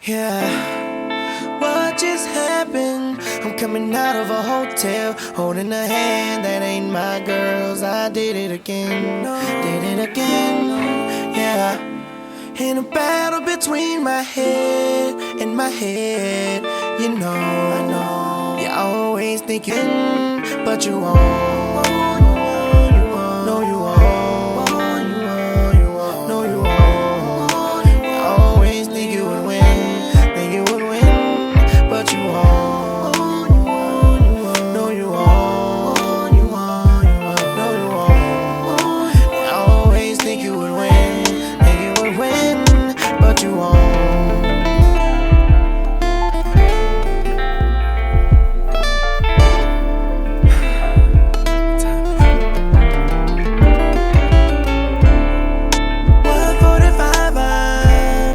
Yeah, what just happened? I'm coming out of a hotel, holding a hand that ain't my girl's. I did it again, yeah. In a battle between my head and my head, I know you're always thinking, but you won't.